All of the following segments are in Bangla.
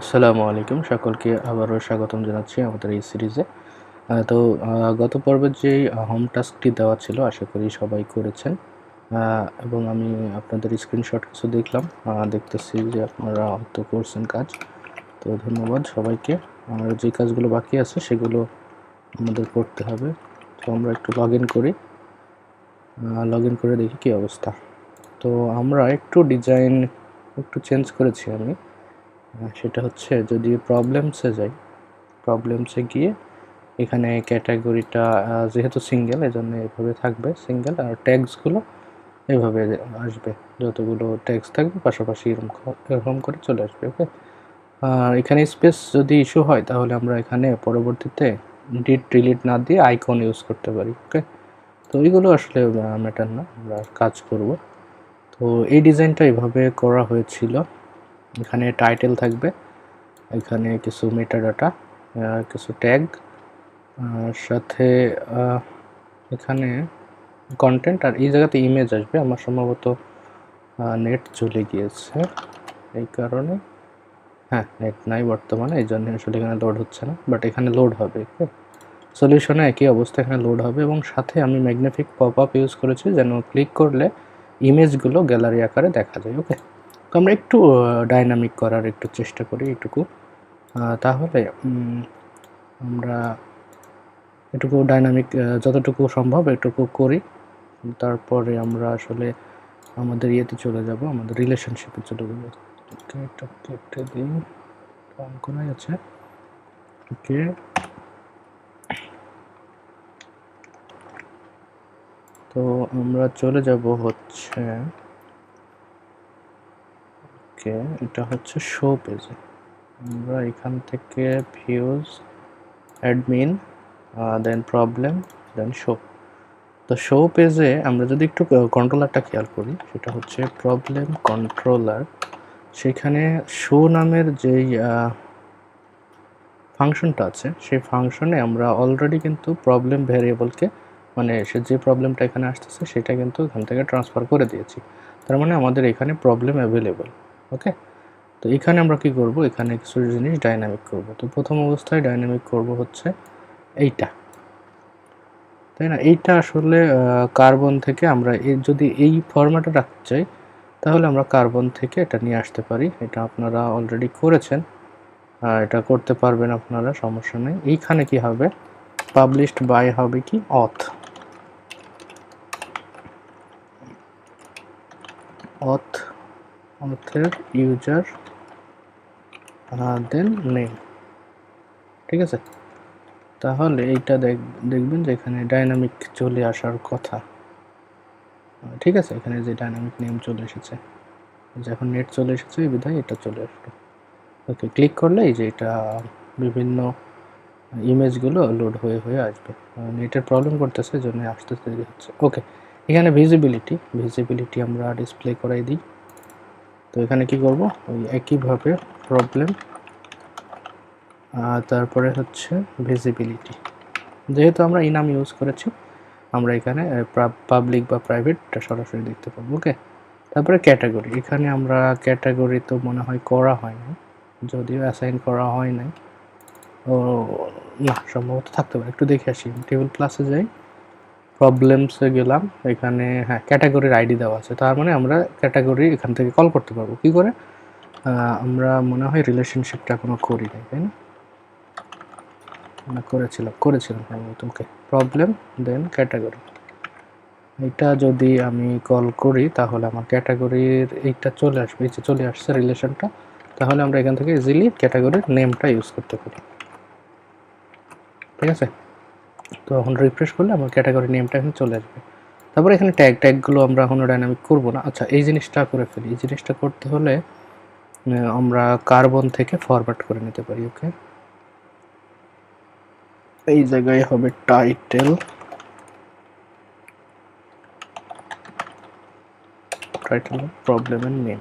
আসসালামু আলাইকুম, সকলকে আবারও স্বাগতম জানাচ্ছি আমাদের এই সিরিজে। গত পর্বের যে হোম টাস্কটি দেওয়া ছিল আশা করি সবাই করেছেন, এবং আমি আপনাদের স্ক্রিনশট কিছু দেখলাম, দেখতেছি যে আপনারা হয়তো করছেন কাজ। তো ধন্যবাদ সবাইকে। আর যে কাজগুলো বাকি আছে সেগুলো আমাদের করতে হবে। তো আমরা একটু লগ ইন করে দেখি কী অবস্থা। তো আমরা একটু ডিজাইন একটু চেঞ্জ করেছি আমি। সেটা হচ্ছে যদি প্রবলেমসে যাই, প্রবলেমসে গিয়ে এখানে ক্যাটাগরিটা যেহেতু সিঙ্গেল এজন্য এভাবে থাকবে সিঙ্গেল, আর ট্যাগসগুলো এভাবে আসবে, যতগুলো ট্যাগস থাকবে পাশাপাশি এরকম করে চলে আসবে। ওকে, আর এখানে স্পেস যদি ইস্যু হয় তাহলে আমরা এখানে পরবর্তীতে ডিলিট না দিয়ে আইকন ইউজ করতে পারি। ওকে, তো এইগুলো আসলে ম্যাটার না, আমরা কাজ করব। তো এই ডিজাইনটা এভাবে করা হয়েছিল। এখানে টাইটেল থাকবে, এখানে কিছু মেটাডাটা, কিছু ট্যাগ, সাথে এখানে কন্টেন্ট, আর এই জায়গাতে ইমেজ আসবে। আমার সম্ভবত নেট চলে গিয়েছে এই কারণে, হ্যাঁ নেট নাই বর্তমানে, এই জন্য আসলে এখানে লোড হচ্ছে না, বাট এখানে লোড হবে। সলিউশনে একই অবস্থা, এখানে লোড হবে। এবং সাথে আমি ম্যাগনিফিক পপ আপ ইউজ করেছি যেন ক্লিক করলে ইমেজগুলো গ্যালারি আকারে দেখা যায়। ওকে, তো আমরা একটু ডাইনামিক করার একটু চেষ্টা করি এইটুকু, তাহলে আমরা এটুকু ডাইনামিক যতটুকু সম্ভব এটুকু করি। তারপরে আমরা আসলে আমাদের ইয়েতে চলে যাব, আমাদের রিলেশনশিপে চলে যাব। ওকে, এটা কেটে দিই, অন করা আছে। ওকে, তো আমরা চলে যাব হচ্ছে, ওকে এটা হচ্ছে শো পেজে। আমরা এখান থেকে ভিউজ, অ্যাডমিন, দেন প্রবলেম, দেন শো। তো শো পেজে আমরা যদি একটু কন্ট্রোলারটা খেয়াল করি, সেটা হচ্ছে প্রবলেম কন্ট্রোলার। সেখানে শো নামের যেই ফাংশনটা আছে সেই ফাংশনে আমরা অলরেডি কিন্তু প্রবলেম ভ্যারিয়েবলকে, মানে সে যে প্রবলেমটা এখানে আসতেছে সেটা কিন্তু এখান থেকে ট্রান্সফার করে দিয়েছি। তার মানে আমাদের এখানে প্রবলেম অ্যাভেলেবল। ওকে, তো এখানে আমরা কি করব, এখানে কিছু জিনিস ডাইনামিক করব। তো প্রথম অবস্থায় ডাইনামিক করব হচ্ছে এইটা, তাই না? এইটা আসলে কার্বন থেকে আমরা যদি এই ফরম্যাটে রাখতে চাই তাহলে আমরা কার্বন থেকে এটা নিয়ে আসতে পারি। এটা আপনারা অলরেডি করেছেন, এটা করতে পারবেন আপনারা, সমস্যা নেই। এইখানে কি হবে, পাবলিশড বাই হবে কি অথের ইউজার দেন নেম। ঠিক আছে, তাহলে এইটা দেখবেন যে এখানে ডাইনামিক চলে আসার কথা। ঠিক আছে, এখানে যে ডাইনামিক নেম চলে এসেছে, যখন নেট চলে এসেছে এই বিধায় এটা চলে আসলো। ওকে, ক্লিক করলে এই যে এটা বিভিন্ন ইমেজগুলো লোড হয়ে হয়ে আসবে। নেটের প্রবলেম করতেছে, জন্য আসতে দেরি হচ্ছে। ওকে, এখানে ভিজিবিলিটি আমরা ডিসপ্লে করাই দিই। তো এখানে কি করব, ওই একইভাবে প্রবলেম, তারপরে হচ্ছে ভিজিবিলিটি। যেহেতু আমরা ইনাম ইউজ করেছি, আমরা এখানে পাবলিক বা প্রাইভেটটা সরাসরি দেখতে পাবো। ওকে, তারপরে ক্যাটাগরি। এখানে আমরা ক্যাটাগরি তো মনে হয় করা হয় না, যদিও অ্যাসাইন করা হয় নাই, ও না সম্ভবত থাকতে পারে, একটু দেখে আসি। টেবিল প্লাসে যাই, প্রবলেমসে গেলাম, এখানে হ্যাঁ ক্যাটাগরির আইডি দেওয়া আছে, তার মানে আমরা ক্যাটাগরি এখান থেকে কল করতে পারবো। কি করে, আমরা মনে হয় রিলেশনশিপটা এখনো করি নাই, তাই না? করেছিলাম ওকে, প্রবলেম দেন ক্যাটাগরি। এটা যদি আমি কল করি তাহলে আমার ক্যাটাগরির এইটা চলে আসবে, এই যে চলে আসছে রিলেশনটা। তাহলে আমরা এখান থেকে ইজিলি ক্যাটাগরির নেমটা ইউজ করতে পারি। ঠিক আছে, তো এখন রিফ্রেশ করলে আমার ক্যাটাগরি নেমটা এখানে চলে আসবে। তারপরে এখানে ট্যাগগুলো আমরা এখনও ডাইনামিক করব না। আচ্ছা, এই জিনিসটা করে ফেলি। এই জিনিসটা করতে হলে আমরা কার্বন থেকে ফরম্যাট করে নিতে পারি। ওকে, এই জায়গায় হবে টাইটেল প্রবলেমের নেম,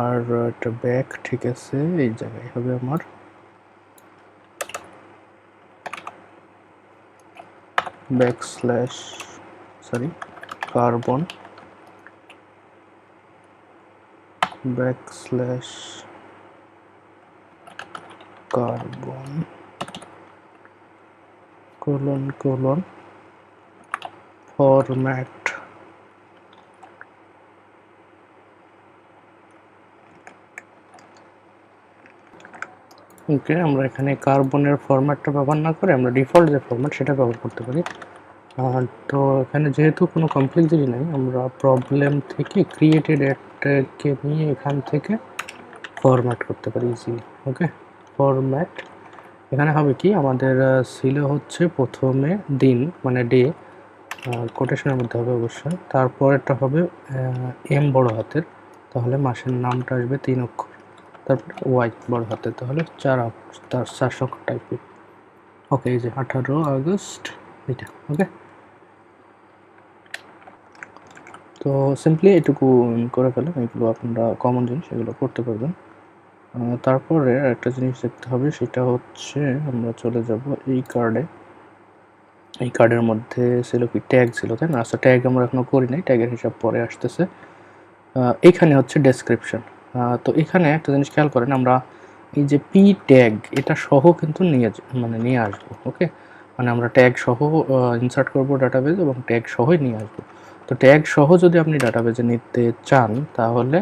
আর এটা ব্যাক। ঠিক আছে, এই জায়গায় হবে আমার কার্বন কার্বন কোলন ফরম্যাট। ওকে, আমরা এখানে কার্বনের ফরম্যাটটা ব্যবহার না করে আমরা ডিফল্ট যে ফরম্যাট সেটা ব্যবহার করতে পারি। তো এখানে যেহেতু কোনো কমপ্লেক্সিটি নেই, আমরা প্রবলেম থেকে ক্রিয়েটেড অ্যাডকে নিয়ে এখান থেকে ফরম্যাট করতে পারি ইজিলি। ওকে, ফরম্যাট এখানে হবে কি, আমাদের ছিল হচ্ছে প্রথমে দিন মানে ডে, কোটেশনের মধ্যে হবে অবশ্যই, তারপরেরটা হবে এম বড় হাতের, তাহলে মাসের নামটা আসবে 3 অক্ষর, তারপর ওয়াই বড় হাতের, তাহলে 4 অক্ষর টাইপের। ওকে, এই যে 18 আগস্ট এটা। ওকে, তো সিম্পলি এটুকু করে ফেলেন, এগুলো আপনারা কমন জিনিস, এগুলো করতে পারবেন। তারপরে একটা জিনিস দেখতে হবে, সেটা হচ্ছে আমরা চলে যাব এই কার্ডে। এই কার্ডের মধ্যে ছিল কি, ট্যাগ ছিল, তাই না? আচ্ছা, ট্যাগ আমরা এখনো করি নাই, ট্যাগের হিসাব পরে আসতেছে। এখানে হচ্ছে ডেসক্রিপশন। তো এখানে একটা জিনিস খেয়াল করেন, আমরা এই যে পি ট্যাগ এটা সহ কিন্তু নিয়ে আসবো। ওকে, মানে আমরা ট্যাগ সহ ইনসার্ট করব ডাটাবেজ এবং ট্যাগ সহই নিয়ে আসবো। তো ট্যাগ সহ যদি আপনি ডাটাবেজে নিতে চান তাহলে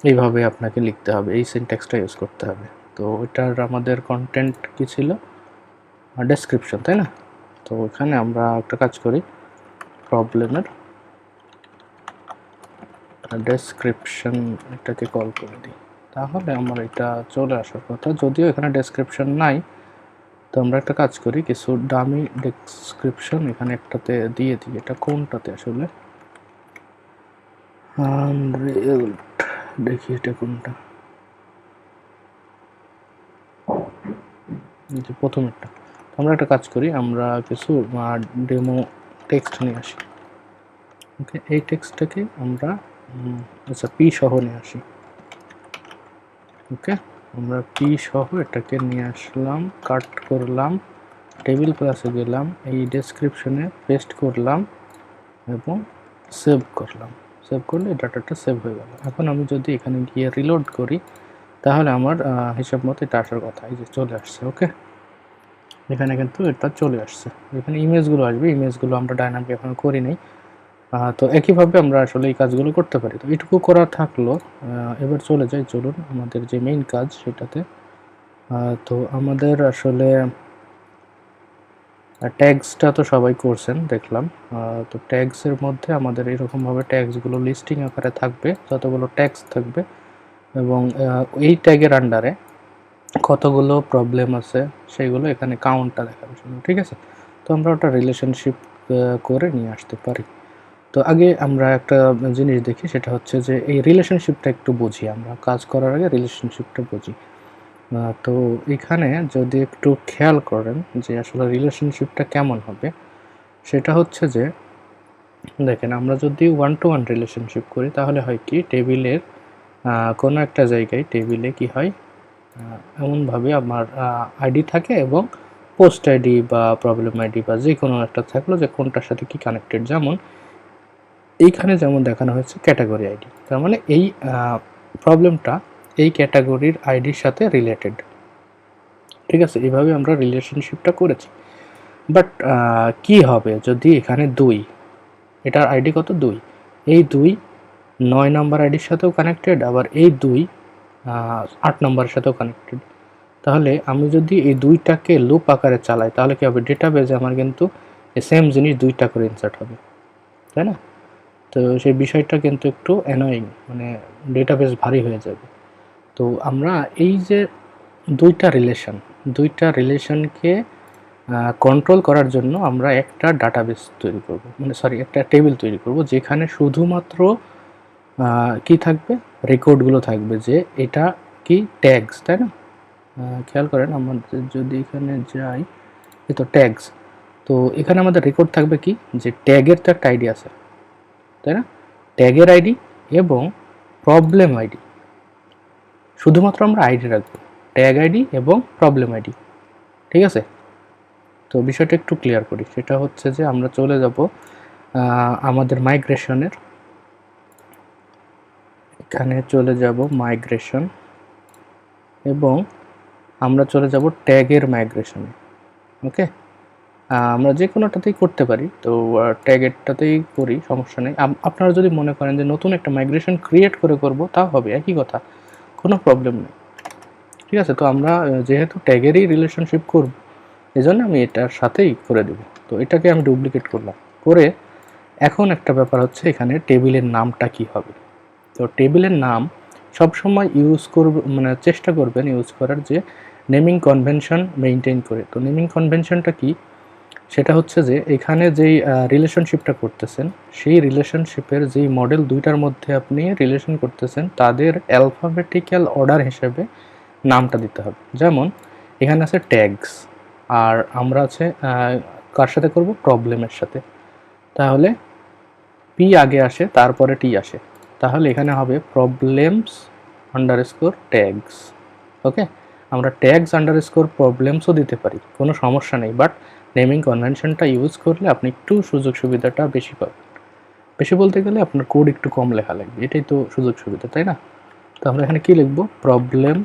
এইভাবে আপনাকে লিখতে হবে, এই সিনট্যাক্সটা ইউজ করতে হবে। তো এটার আমাদের কন্টেন্ট কি ছিল, ডেসক্রিপশন, তাই না? তো এখানে আমরা একটা কাজ করি, প্রবলেমের ডেসক্রিপশন এটাকে কল করে দিই, তাহলে আমার এটা চলে আসার কথা। যদিও এখানে ডেসক্রিপশন নাই, তো আমরা একটা কাজ করি, কিছু ডামি ডেসক্রিপশন এখানে একটাতে দিয়ে দিই। এটা কোনটাতে আসলে, দেখি এটা কোনটা, যে প্রথমেরটা। আমরা একটা কাজ করি, আমরা কিছু ডেমো টেক্সট নিয়ে আসি। ওকে, এই টেক্সটটাকে আমরা আচ্ছা পি সহ নিয়ে আসি। ওকে, আমরা পি সহ এটাকে নিয়ে আসলাম, কাট করলাম, টেবিল ক্লাসে গেলাম, এই ডেসক্রিপশনে পেস্ট করলাম এবং সেভ করলাম। সেভ করলে ডাটাটা সেভ হয়ে গেল। এখন আমি যদি এখানে গিয়ে রিলোড করি তাহলে আমার হিসাব মতো এটা আসার কথা, এই যে চলে আসছে। ওকে, এখানে কিন্তু এটা চলে আসছে। এখানে ইমেজগুলো আসবে, ইমেজগুলো আমরা ডাইনামিক এখন করি নাই। তো একইভাবে আমরা আসলে এই কাজগুলো করতে পারি। তো এটুকু করা থাকলো, এবার চলে যাই, চলুন আমাদের যে মেইন কাজ সেটাতে। তো আমাদের আসলে ট্যাগসটা তো সবাই করছেন দেখলাম। তো ট্যাগসের মধ্যে আমাদের এরকমভাবে ট্যাগসগুলো লিস্টিং আকারে থাকবে, যতগুলো ট্যাগস থাকবে, এবং এই ট্যাগের আন্ডারে কতগুলো প্রবলেম আছে সেগুলো এখানে কাউন্টটা দেখাবে শুধু। ঠিক আছে, তো আমরা ওটা রিলেশনশিপ করে নিয়ে আসতে পারি। তো আগে আমরা একটা জিনিস দেখি, সেটা হচ্ছে যে এই রিলেশনশিপটা একটু বুঝি, আমরা কাজ করার আগে রিলেশনশিপটা বুঝি। তো এখানে যদি একটু খেয়াল করেন যে আসলে রিলেশনশিপটা কেমন হবে, সেটা হচ্ছে যে দেখেন, আমরা যদি 1 to 1 রিলেশনশিপ করি তাহলে হয় কি, টেবিলের কোনো একটা জায়গায় টেবিলে কি হয়, এমনভাবে আমার আইডি থাকে এবং পোস্ট আইডি বা প্রবলেম আইডি বা যে কোনো একটা থাকলো যে কোনটার সাথে কি কানেক্টেড। যেমন এইখানে যেমন দেখানো হয়েছে ক্যাটাগরি আইডি, তার মানে এই প্রবলেমটা এই ক্যাটাগরির আইডির সাথে রিলেটেড। ঠিক আছে, এইভাবে আমরা রিলেশনশিপটা করেছি। বাট কি হবে যদি এখানে 2, এটার আইডি কত, 2, এই 2 9 নম্বর আইডির সাথেও কানেক্টেড, আবার এই 2 8 নম্বরের সাথেও কানেক্টেড। তাহলে আমি যদি এই দুইটাকে লুপ আকারে চালাই তাহলে কি হবে, ডেটাবেজে আমার কিন্তু সেম জিনিস দুইটা করে ইনসার্ট হবে, তাই না? তো সেই বিষয়টা কিন্তু একটু অ্যানোয়িং, মানে ডেটাবেস ভারী হয়ে যাবে। তো আমরা এই যে দুইটা রিলেশনকে কন্ট্রোল করার জন্য আমরা একটা ডাটাবেস তৈরি করব, মানে সরি একটা টেবিল তৈরি করব, যেখানে শুধুমাত্র কি থাকবে, রেকর্ডগুলো থাকবে, যে এটা কি ট্যাগস, তাই না? খেয়াল করেন, আমাদের যদি এখানে যাই, এই তো ট্যাগস। তো এখানে আমাদের রেকর্ড থাকবে কি, যে ট্যাগের তো একটা আইডি আছে, তাই না? ট্যাগের আইডি এবং প্রবলেম আইডি, শুধুমাত্র আমরা আইডি রাখবো, ট্যাগ আইডি এবং প্রবলেম আইডি। ঠিক আছে, তো বিষয়টা একটু ক্লিয়ার করি, সেটা হচ্ছে যে আমরা চলে যাব আমাদের মাইগ্রেশনের, এখানে চলে যাব মাইগ্রেশন, এবং আমরা চলে যাব ট্যাগের মাইগ্রেশনে। ওকে, আমরা যে কোনোটাতেই করতে পারি, তো ট্যাগেরটাতেই করি, সমস্যা নেই। আপনারা যদি মনে করেন যে নতুন একটা মাইগ্রেশন ক্রিয়েট করে করব, তাও হবে, একই কথা, কোনো প্রবলেম নেই। ঠিক আছে, তো আমরা যেহেতু ট্যাগেরই রিলেশনশিপ করব, এই জন্য আমি এটার সাথেই করে দেব। তো এটাকে আমি ডুপ্লিকেট করলাম, করে এখন একটা ব্যাপার হচ্ছে এখানে টেবিলের নামটা কি হবে। তো টেবিলের নাম সবসময় ইউজ করব, মানে চেষ্টা করবেন ইউজ করার যে নেমিং কনভেনশন মেনটেন করে। তো নেমিং কনভেনশনটা কি, সেটা হচ্ছে যে এখানে যেই রিলেশনশিপটা করতেছেন, সেই রিলেশনশিপের যেই মডেল দুইটার মধ্যে আপনি রিলেশন করতেছেন, তাদের অ্যালফাবেটিক্যাল অর্ডার হিসেবে নামটা দিতে হবে। যেমন এখানে আছে ট্যাগস, আর আমরা আছে কার সাথে করব, প্রবলেমের সাথে। তাহলে পি আগে আসে, তারপরে টি আসে, তাহলে এখানে হবে প্রবলেমস আন্ডারস্কোর ট্যাগস। ওকে, আমরা ট্যাগস আন্ডারস্কোর প্রবলেমসও দিতে পারি, কোনো সমস্যা নেই, বাট নেমিং কনভেনশনটা ইউজ করলে আপনি একটু সুযোগ সুবিধাটা বেশি পাবেন। বেশি বলতে গেলে আপনার কোড একটু কম লেখা লাগবে, এটাই তো সুযোগ সুবিধা, তাই না? তো আমরা এখানে কি লিখব, প্রবলেম।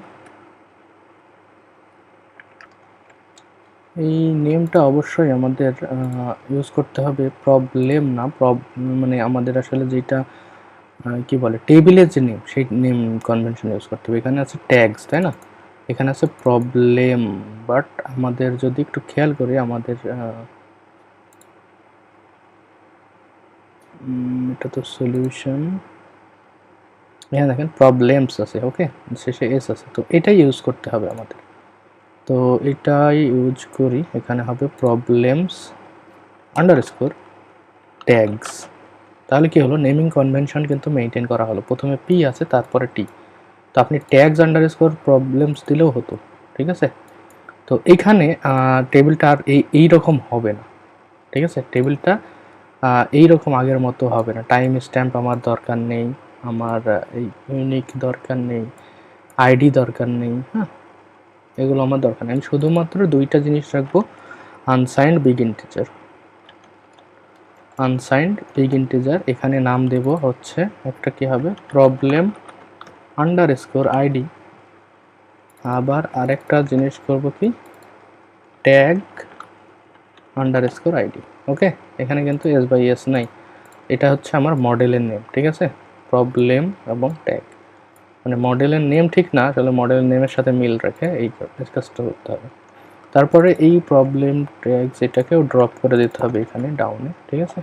এই নেমটা অবশ্যই আমাদের ইউজ করতে হবে প্রবলেম না, মানে আমাদের আসলে যেটা কি বলে টেবিলের যে নেম, সেই নেম কনভেনশন ইউজ করতে হবে। এখানে আছে ট্যাগস, তাই না? এখানে আছে প্রবলেম, বাট আমাদের যদি একটু খেয়াল করি, আমাদের এটা তো সলিউশন, এখানে দেখেন প্রবলেমস আছে, ওকে, শেষে এস আছে, তো এটাই ইউজ করতে হবে আমাদের। তো এটাই ইউজ করি, এখানে হবে প্রবলেমস আন্ডারস্কোর ট্যাগস। তাহলে কি হলো, নেমিং কনভেনশন কিন্তু মেনটেন করা হলো। প্রথমে পি আছে, তারপরে টি। তো আপনি ট্যাগস আন্ডারস্কোর প্রবলেমস দিলেও হতো, ঠিক আছে? তো এইখানে টেবিলটা আর এই রকম হবে না, ঠিক আছে? টেবিলটা এই রকম আগের মতো হবে না। টাইম স্ট্যাম্প আমার দরকার নেই, আমার এই ইউনিক দরকার নেই, আইডি দরকার নেই, হ্যাঁ, এগুলো আমার দরকার নেই। আমি শুধুমাত্র দুইটা জিনিস রাখবো, unsigned big integer. Unsigned big integer, এখানে নাম দেব হচ্ছে একটা কি হবে, প্রবলেম আন্ডারস্কোর আইডি। আবার আরেকটা জিনিস করব কি, ট্যাগ আন্ডারস্কোর আইডি। ওকে, এখানে কিন্তু এস বাই এস নাই, এটা হচ্ছে আমার মডেলের নেম, ঠিক আছে? প্রবলেম এবং ট্যাগ, মানে মডেলের নেম ঠিক না, আসলে মডেলের নেমের সাথে মিল রেখে এই কাজটা করতে হবে। তারপরে এই প্রবলেম ট্যাগস এটাকেও ড্রপ করে দিতে হবে এখানে ডাউনে, ঠিক আছে?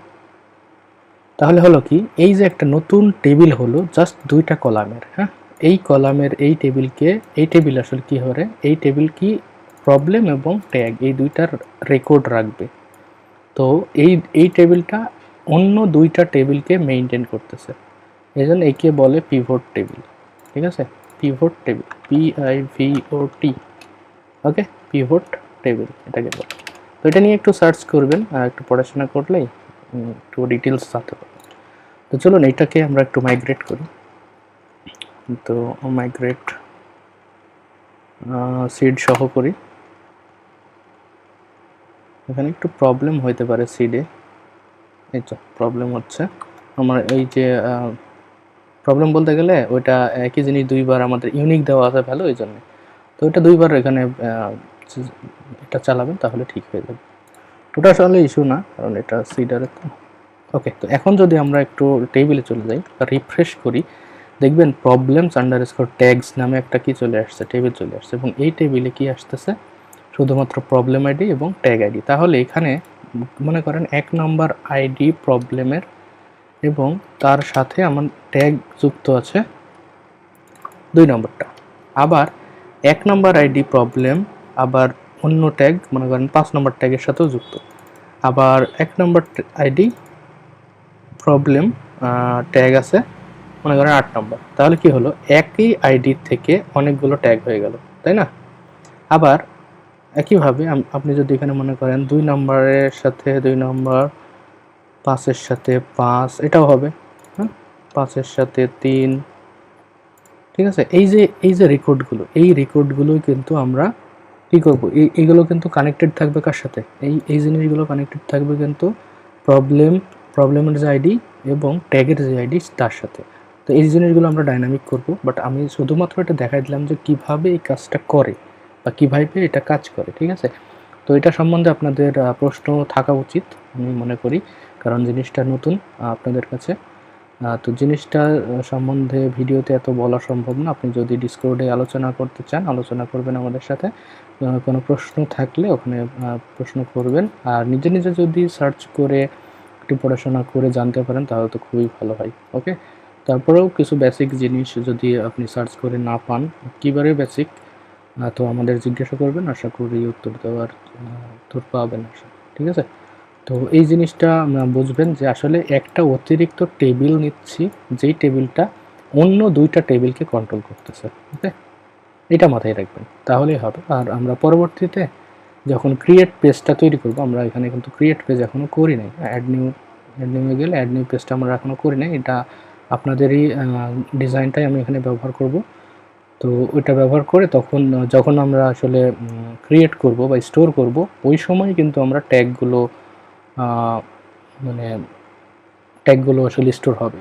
তাহলে হলো কি, এই যে একটা নতুন টেবিল হলো জাস্ট দুইটা কলামের, হ্যাঁ, এই কলামের এই টেবিলকে, এই টেবিল আসলে কি হবে, এই টেবিল কি প্রবলেম এবং ট্যাগ এই দুইটার রেকর্ড রাখবে। তো এই টেবিলটা অন্য দুইটা টেবিলকে মেইনটেইন করতেছে, এই জন্য একে বলে পিভট টেবিল, ঠিক আছে? পিভট টেবিল, PIVOT, ওকে, পিভট টেবিল এটাকে বলে। তো এটা নিয়ে একটু সার্চ করবেন, একটু পড়াশোনা করলেই একটু ডিটেলস জানতে পারবেন। তো চলুন এটাকে আমরা একটু মাইগ্রেট করি। তো মাইগ্রেট সিড সহ করি। এখানে একটু প্রবলেম হইতে পারে সিডে, এই তো প্রবলেম হচ্ছে আমার, এই যে প্রবলেম বলতে গেলে ওইটা একই জিনিস দুইবার আমাদের ইউনিক দেওয়া আছে ভ্যালু, এই জন্য। তো এটা দুইবার এখানে এটা চালাবেন, তাহলে ঠিক হয়ে যাবে। ওটা আসলে ইস্যু না, কারণ এটা সিডারে তো। ওকে, তো এখন যদি আমরা একটু টেবিলে চলে যাই, রিফ্রেশ করি, দেখবেন প্রবলেমস আন্ডারস্কোর ট্যাগস নামে একটা কি চলে আসছে, টেবিল চলে আসছে, এবং এই টেবিলে কি আসতেছে, শুধুমাত্র প্রবলেম আইডি এবং ট্যাগ আইডি। তাহলে এখানে মনে করেন 1 নম্বর আইডি প্রবলেমের এবং তার সাথে আমার ট্যাগ যুক্ত আছে 2 নম্বরটা। আবার 1 নম্বর আইডি প্রবলেম, আবার অন্য ট্যাগ মনে করেন 5 নম্বর ট্যাগের সাথেও যুক্ত। আবার 1 নম্বর আইডি প্রবলেম ট্যাগ আছে মনে করেন 8 নম্বর। তাহলে কি হলো, একই আইডি থেকে অনেকগুলো ট্যাগ হয়ে গেল, তাই না? আবার একইভাবে আপনি যদি এখানে মনে করেন 2 নম্বরের সাথে 2 নম্বর, 5-এর সাথে 5, এটাও হবে, হ্যাঁ, 5-এর সাথে 3, ঠিক আছে? এই যে রেকর্ডগুলো, এই রেকর্ডগুলোই কিন্তু আমরা কি করব, এইগুলো কিন্তু কানেক্টেড থাকবে কার সাথে, এই জিনিসগুলো কানেক্টেড থাকবে কিন্তু প্রবলেমের যে আইডি এবং ট্যাগের যে আইডি তার সাথে। তো এই জিনিসগুলো আমরা ডাইনামিক করব, বাট আমি শুধুমাত্র এটা দেখাই দিলাম যে কিভাবে এই কাজটা করে, বা কীভাবে এটা কাজ করে, ঠিক আছে? তো এটা সম্বন্ধে আপনাদের প্রশ্ন থাকা উচিত আমি মনে করি, কারণ জিনিসটা নতুন আপনাদের কাছে। তো জিনিসটা সম্বন্ধে ভিডিওতে এত বলা সম্ভব না। আপনি যদি ডিসকর্ডে আলোচনা করতে চান, আলোচনা করবেন আমাদের সাথে। কোনো প্রশ্ন থাকলে ওখানে প্রশ্ন করবেন। আর নিজে নিজে যদি সার্চ করে একটু পড়াশোনা করে জানতে পারেন তাহলে তো খুবই ভালো হয়। ওকে, তারপরেও কিছু বেসিক জিনিস যদি আপনি সার্চ করে না পান, একেবারে বেসিক, তো আমাদের জিজ্ঞাসা করবেন, আশা করি উত্তর পাবেন ঠিক আছে? তো এই জিনিসটা বুঝবেন যে আসলে একটা অতিরিক্ত টেবিল নিচ্ছি, যেই টেবিলটা অন্য 2টা টেবিলকে কন্ট্রোল করতেছে। ওকে, এটা মাথায় রাখবেন, তাহলেই হবে। আর আমরা পরবর্তীতে যখন ক্রিয়েট পেজটা তৈরি করব, আমরা এখানে কিন্তু ক্রিয়েট পেজ এখনও করি নাই। অ্যাড নিউ গেলে অ্যাড নিউ পেজটা আমরা এখনও করি নাই। এটা আপনাদেরই ডিজাইনটাই আমি এখানে ব্যবহার করব। তো ওইটা ব্যবহার করে যখন আমরা আসলে ক্রিয়েট করব বা স্টোর করব, ওই সময় কিন্তু আমরা মানে ট্যাগগুলো আসলে স্টোর হবে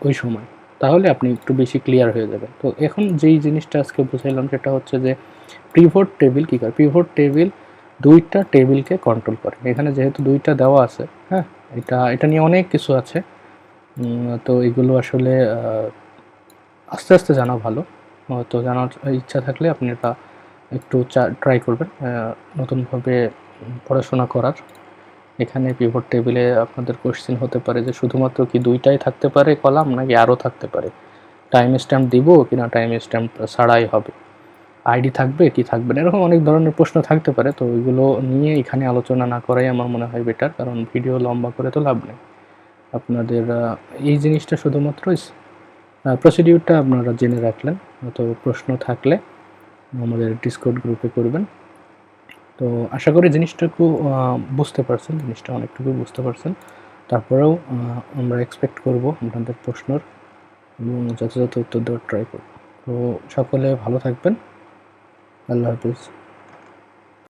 ওই সময়। তাহলে আপনি একটু বেশি ক্লিয়ার হয়ে যাবেন। তো এখন যেই জিনিসটা আজকে বুঝাইলাম সেটা হচ্ছে যে পিভট টেবিল কী করে। পিভট টেবিল 2টা টেবিলকে কন্ট্রোল করে। এখানে যেহেতু 2টা দেওয়া আছে, হ্যাঁ, এটা নিয়ে অনেক কিছু আছে। তো এগুলো আসলে আস্তে আস্তে জানা ভালো। তো জানার ইচ্ছা থাকলে আপনি এটা একটু ট্রাই করবেন নতুনভাবে পড়াশোনা করার। এখানে পিভট টেবিলে আপনাদের কোশ্চেন হতে পারে যে শুধুমাত্র কি 2টাই থাকতে পারে কলাম, নাকি আরও থাকতে পারে, টাইম স্ট্যাম্প দিব কিনা, টাইম স্ট্যাম্প ছাড়াই হবে, আইডি থাকবে কি থাকবে না, এরকম অনেক ধরনের প্রশ্ন থাকতে পারে। তো ওইগুলো নিয়ে এখানে আলোচনা না করাই আমার মনে হয় বেটার, কারণ ভিডিও লম্বা করে তো লাভ নেই। আপনাদের এই জিনিসটা শুধুমাত্র প্রসিডিউরটা আপনারা জেনে রাখলেন। তো প্রশ্ন থাকলে আমাদের ডিসকর্ড গ্রুপে করবেন। তো আশা করি জিনিসটুকু বুঝতে পারছেন, জিনিসটা অনেকটুকু বুঝতে পারছেন। তারপরেও আমরা এক্সপেক্ট করব আপনাদের প্রশ্নর এবং যথাযথ উত্তর দেওয়ার ট্রাই করব। তো সকলে ভালো থাকবেন। আল্লাহ হাফিজ।